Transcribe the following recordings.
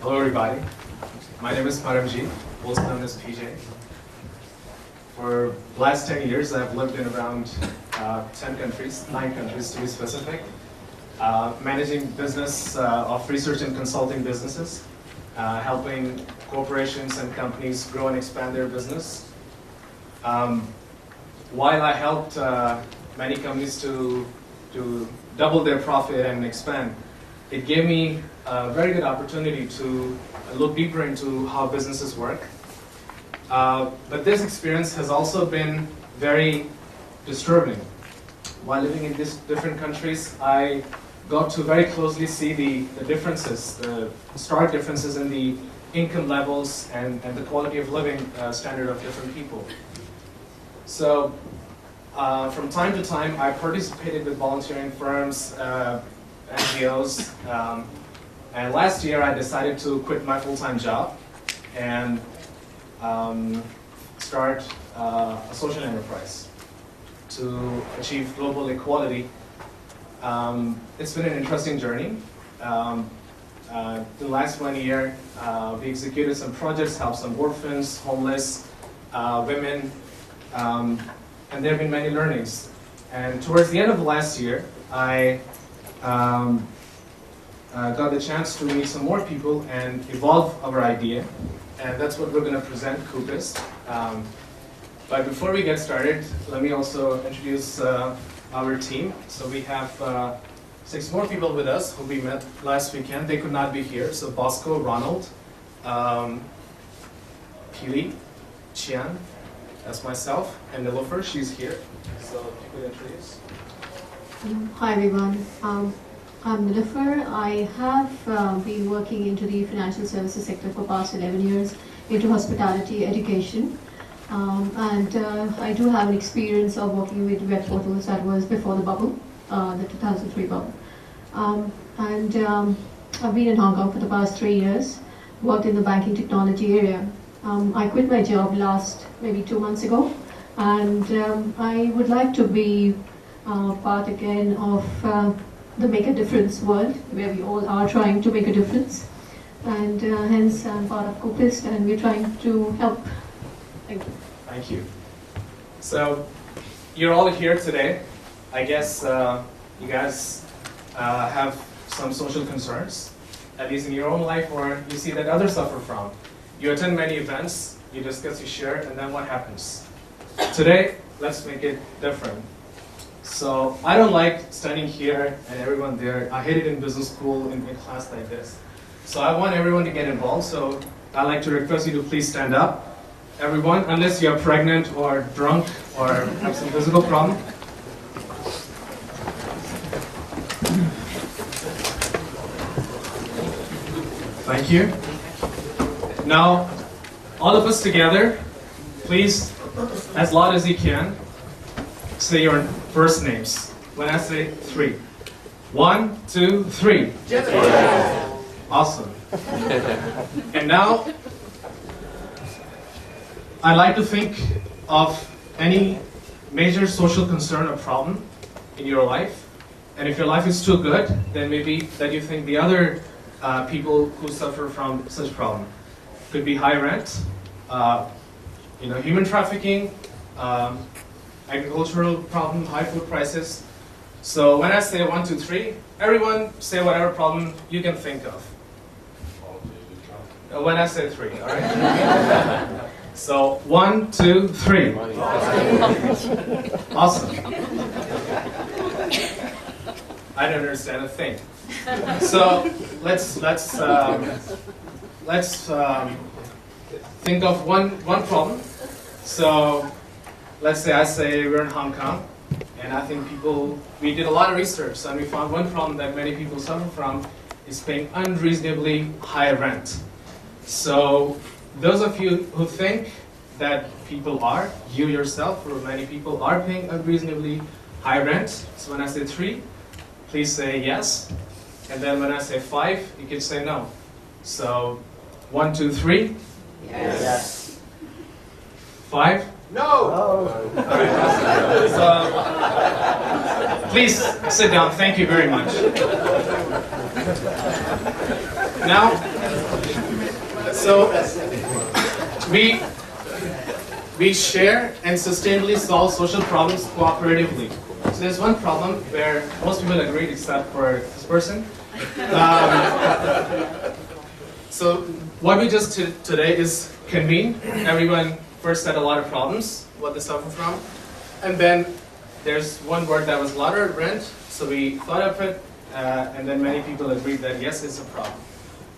Hello everybody, my name is Paramjit, also known as PJ. For the last 10 years I've lived in around 10 countries, 9 countries to be specific, managing business of research and consulting businesses, helping corporations and companies grow and expand their business. While I helped many companies to double their profit and expand, it gave me a very good opportunity to look deeper into how businesses work. But this experience has also been very disturbing. While living in these different countries, I got to very closely see the differences, the stark differences in the income levels and the quality of living standard of different people. So from time to time, I participated with volunteering firms, NGOs, and last year I decided to quit my full-time job and start a social enterprise to achieve global equality. It's been an interesting journey. The last 1 year, we executed some projects, helped some orphans, homeless, women, and there have been many learnings. And towards the end of the last year, I got the chance to meet some more people and evolve our idea. And that's what we're going to present, Coopist. But before we get started, let me also introduce our team. So we have 6 more people with us who we met last weekend. They could not be here. So Bosco, Ronald, Pili, Chian, that's myself, and Nilofer, she's here. So if you could introduce. Hi everyone, I'm Nilofer. I have been working into the financial services sector for past 11 years into hospitality education. And I do have an experience of working with web portals that was before the bubble, the 2003 bubble. I've been in Hong Kong for the past 3 years, worked in the banking technology area. I quit my job maybe 2 months ago, and I would like to be part again of the Make a Difference world, where we all are trying to make a difference. And hence I'm part of Coopist, and we're trying to help. Thank you. Thank you. So you're all here today. I guess you guys have some social concerns, at least in your own life, or you see that others suffer from. You attend many events, you discuss, you share, and then what happens? Today, let's make it different. So I don't like standing here and everyone there. I hate it in business school, in class like this. So I want everyone to get involved. So I'd like to request you to please stand up. Everyone, unless you're pregnant or drunk or have some physical problem. Thank you. Now, all of us together, please, as loud as you can, say your first names. When I say 3. 1, 2, 3. Awesome. And now, I'd like to think of any major social concern or problem in your life. And if your life is too good, then maybe that you think the other people who suffer from such problem. Could be high rent, human trafficking, agricultural problem, high food prices. So when I say 1, 2, 3, everyone say whatever problem you can think of. When I say 3, all right? So 1, 2, 3. Awesome. I don't understand a thing. So let's think of one problem. So let's say I say we're in Hong Kong, and I think we did a lot of research, and we found one problem that many people suffer from is paying unreasonably high rent. So those of you who think that people are, you yourself or many people are paying unreasonably high rent, so when I say 3, please say yes. And then when I say 5, you can say no. So 1, 2, 3. Yes. 5. No. All right. So please sit down. Thank you very much. Now, so we share and sustainably solve social problems cooperatively. So there's one problem where most people agree except for this person. So what we just did today is convene. Everyone first said a lot of problems, what they suffer from. And then there's one word that was louder, rent. So we thought of it, and then many people agreed that yes, it's a problem.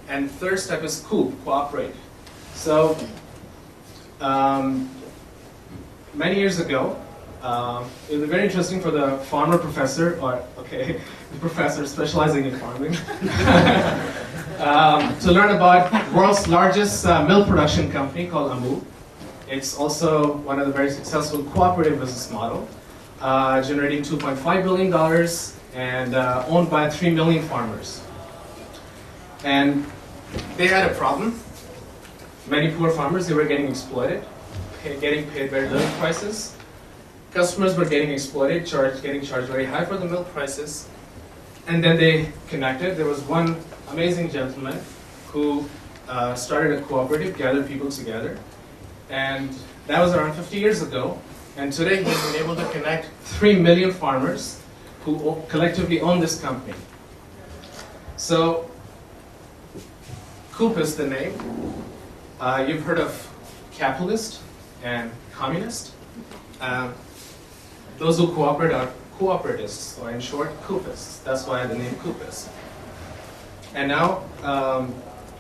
And third step is cooperate. So many years ago, it was very interesting for the farmer professor, the professor specializing in farming, to learn about the world's largest milk production company called Amul. It's also one of the very successful cooperative business model, generating $2.5 billion and owned by 3 million farmers. And they had a problem. Many poor farmers, they were getting exploited, getting paid very little prices. Customers were getting exploited, getting charged very high for the milk prices. And then they connected. There was one amazing gentleman who started a cooperative, gathered people together. And that was around 50 years ago. And today he's been able to connect 3 million farmers who collectively own this company. So, Coopist, the name. You've heard of capitalist and communist. Those who cooperate are cooperatists, or in short, Coopists. That's why the name Coopist. And now,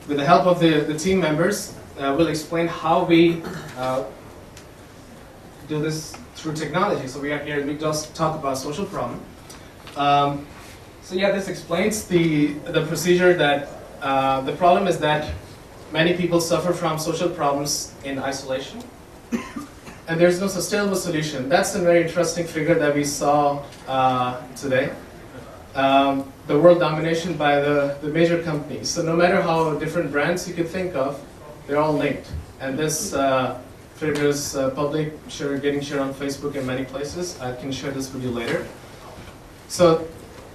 with the help of the team members, we'll explain how we do this through technology. So we are here, we just talk about social problem. So yeah, this explains the procedure that the problem is that many people suffer from social problems in isolation. And there's no sustainable solution. That's a very interesting figure that we saw today. The world domination by the major companies. So no matter how different brands you could think of, they're all linked. And this figure is public, getting shared on Facebook and many places. I can share this with you later. So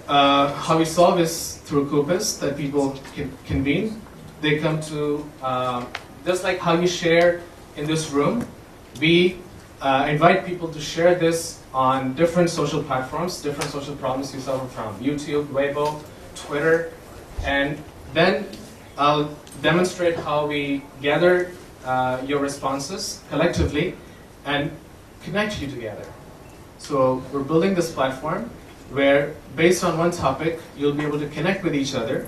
how we solve is through Coopist, that people can convene. They come to, just like how you share in this room, we invite people to share this on different social platforms, different social problems you suffer from, YouTube, Weibo, Twitter, and then I'll demonstrate how we gather your responses collectively and connect you together. So we're building this platform where, based on one topic, you'll be able to connect with each other,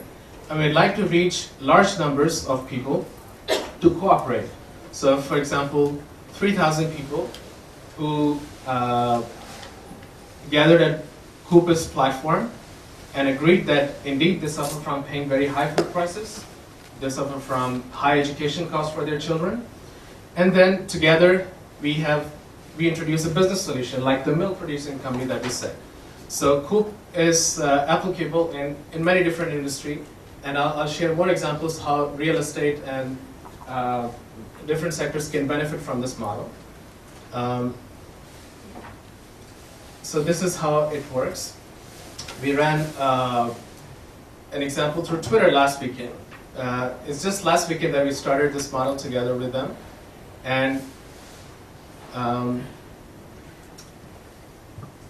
and we'd like to reach large numbers of people to cooperate. So, for example, 3,000 people who gathered at Coopist platform and agreed that indeed they suffer from paying very high food prices, they suffer from high education costs for their children, and then together we introduce a business solution like the milk producing company that we said. So Coop is applicable in many different industries, and I'll share more examples how real estate and different sectors can benefit from this model. So this is how it works. We ran an example through Twitter last weekend. It's just last weekend that we started this model together with them. And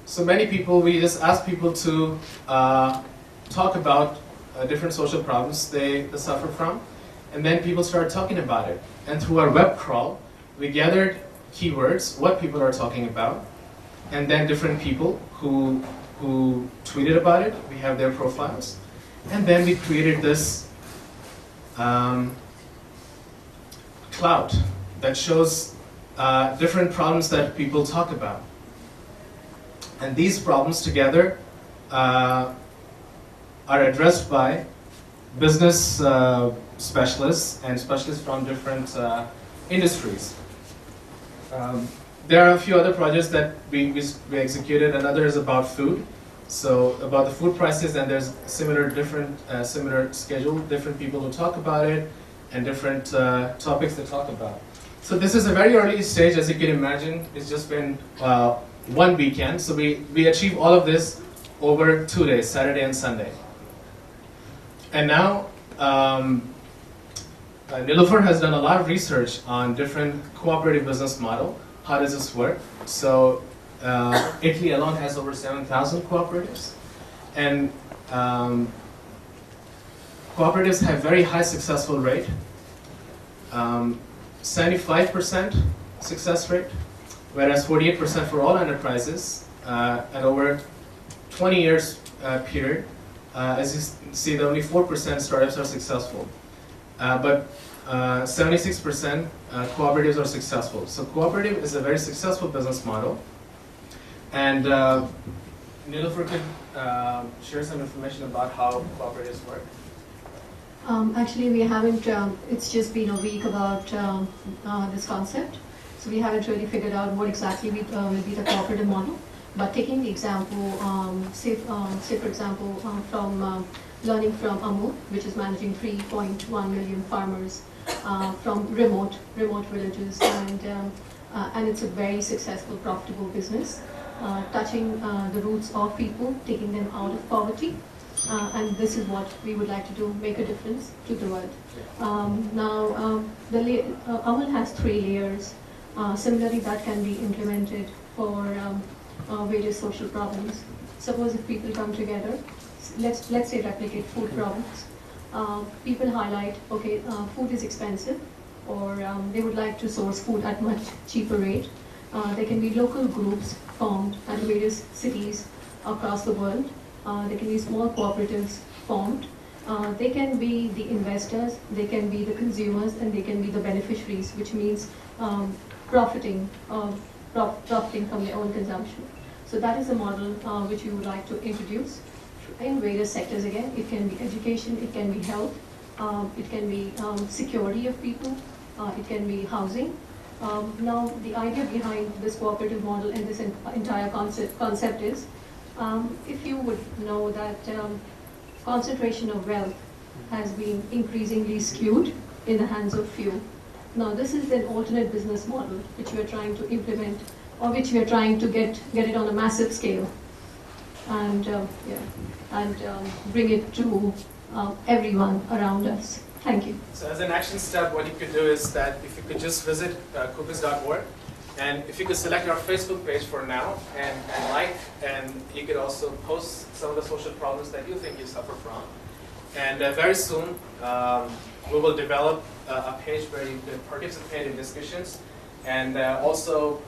so many people, we just asked people to talk about different social problems they suffer from. And then people started talking about it. And through our web crawl, we gathered keywords, what people are talking about, and then different people who tweeted about it. We have their profiles. And then we created this cloud that shows different problems that people talk about. And these problems together are addressed by business specialists and specialists from different industries. There are a few other projects that we executed. Another is about food. So about the food prices, and there's similar schedule, different people who talk about it, and different topics to talk about. So this is a very early stage, as you can imagine. It's just been one weekend. So we achieved all of this over 2 days, Saturday and Sunday. And now, Nilofer has done a lot of research on different cooperative business model. How does this work? So Italy alone has over 7,000 cooperatives. And cooperatives have very high successful rate. 75% success rate, whereas 48% for all enterprises. And over 20 years period, as you see, that only 4% startups are successful. But 76% cooperatives are successful. So cooperative is a very successful business model. And Nilofer could share some information about how cooperatives work. Actually, we haven't, it's just been a week about this concept. So we haven't really figured out what exactly will be the cooperative model. But taking the example, say for example, from learning from Amul, which is managing 3.1 million farmers from remote villages, and it's a very successful, profitable business, touching the roots of people, taking them out of poverty. And this is what we would like to do, make a difference to the world. Now, Amul has 3 layers. Similarly, that can be implemented for various social problems. Suppose if people come together, let's say replicate food problems. People highlight, okay, food is expensive, or they would like to source food at much cheaper rate. There can be local groups formed at various cities across the world. There can be small cooperatives formed. They can be the investors, they can be the consumers, and they can be the beneficiaries, which means profiting from their own consumption. So that is a model which we would like to introduce in various sectors again. It can be education, it can be health, it can be security of people, it can be housing. Now, the idea behind this cooperative model and this entire concept is, if you would know that concentration of wealth has been increasingly skewed in the hands of few. Now, this is an alternate business model which we are trying to implement, or which we are trying to get it on a massive scale, and bring it to everyone around us. Thank you. So as an action step, what you could do is that if you could just visit Coopist.org, and if you could select our Facebook page for now and like, and you could also post some of the social problems that you think you suffer from. And very soon, we will develop a page where you can participate in discussions and also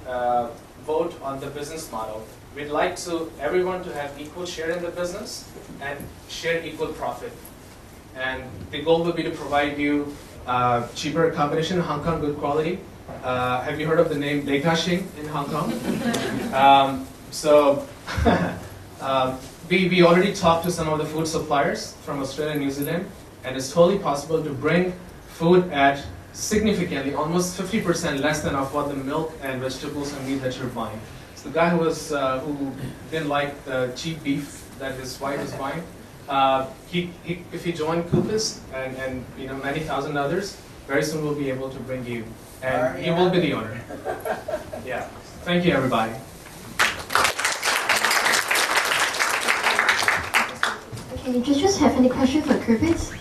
vote on the business model. We'd like everyone to have equal share in the business and share equal profit. And the goal will be to provide you cheaper accommodation in Hong Kong, good quality. Have you heard of the name Dekashing in Hong Kong? We already talked to some of the food suppliers from Australia and New Zealand, and it's totally possible to bring food at significantly, almost 50% less than of what the milk and vegetables and meat that you're buying. So the guy who didn't like the cheap beef that his wife was buying, if he joined Coopist and many thousand others, very soon we'll be able to bring you, and you will be the owner. Yeah. Thank you, everybody. Okay, do you just have any questions for Coopist?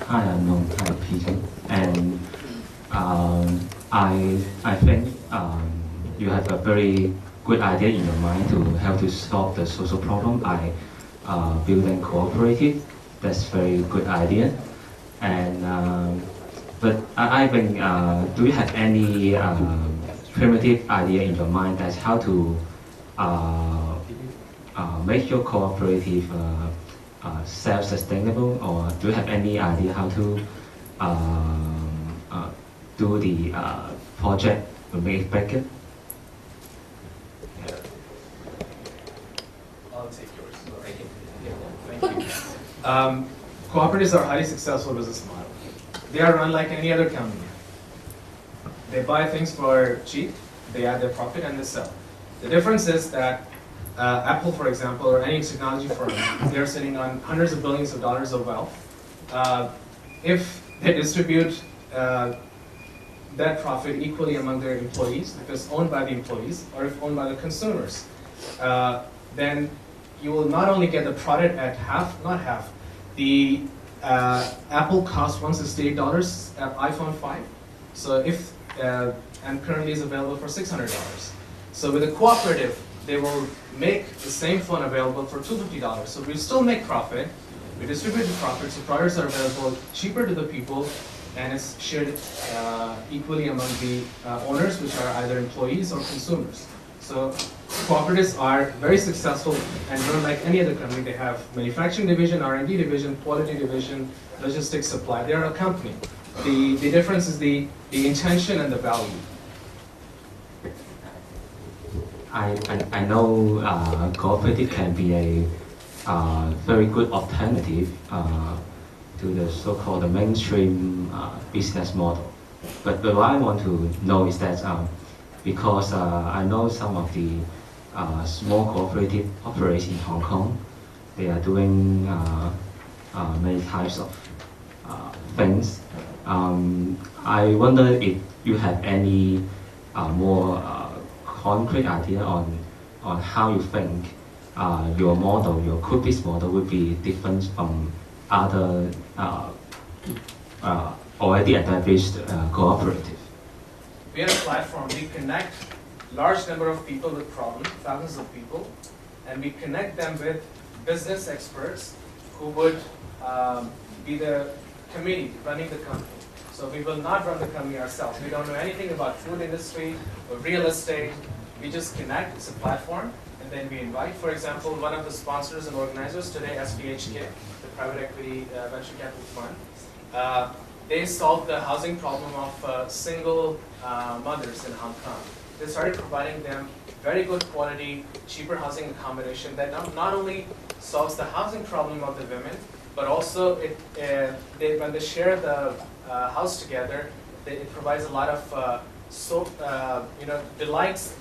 Hi, I'm Long Type Peter, and I think you have a very good idea in your mind to help to solve the social problem by building cooperative. That's very good idea. And but I think, do you have any primitive idea in your mind that's how to make your cooperative self-sustainable, or do you have any idea how to do the project to make it bigger? I'll take yours. Thank you. Cooperatives are highly successful business model. They are run like any other company. They buy things for cheap, they add their profit, and they sell. The difference is that Apple, for example, or any technology firm, they're sitting on hundreds of billions of dollars of wealth. If they distribute that profit equally among their employees, if it's owned by the employees, or if owned by the consumers, then you will not only get the product at half, not half, the Apple costs $168 iPhone 5. So if and currently is available for $600. So with a cooperative, they will make the same phone available for $250. So we still make profit. We distribute the profit, so products are available cheaper to the people, and it's shared equally among the owners, which are either employees or consumers. So cooperatives are very successful and run like any other company. They have manufacturing division, R&D division, quality division, logistics, supply. They are a company. The difference is the intention and the value. I know cooperative can be a very good alternative to the so-called mainstream business model. But what I want to know is that because I know some of the small cooperative operates in Hong Kong, they are doing many types of things. I wonder if you have any more concrete idea on how you think your model, your Coopist model, would be different from other already established cooperative. We are a platform. We connect large number of people with problems, thousands of people, and we connect them with business experts who would be the committee running the company. So we will not run the company ourselves. We don't know anything about food industry or real estate. We just connect. It's a platform, and then we invite. For example, one of the sponsors and organizers today, SVHK, the private equity venture capital fund, they solved the housing problem of single mothers in Hong Kong. They started providing them very good quality, cheaper housing accommodation that not only solves the housing problem of the women, but also when they share the house together, it provides a lot of delights,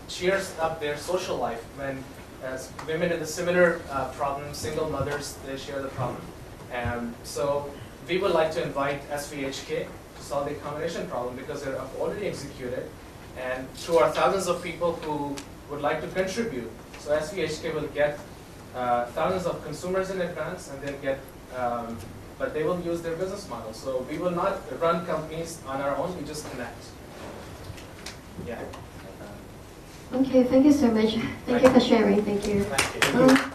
cheers up their social life when women in the similar problem, single mothers, they share the problem. So we would like to invite SVHK to solve the accommodation problem because they're already executed, and through our thousands of people who would like to contribute. So SVHK will get thousands of consumers in advance, and they'll get, but they will use their business model. So we will not run companies on our own, we just connect. Yeah. Okay, thank you so much. Thank you for sharing. Thank you. Thank you.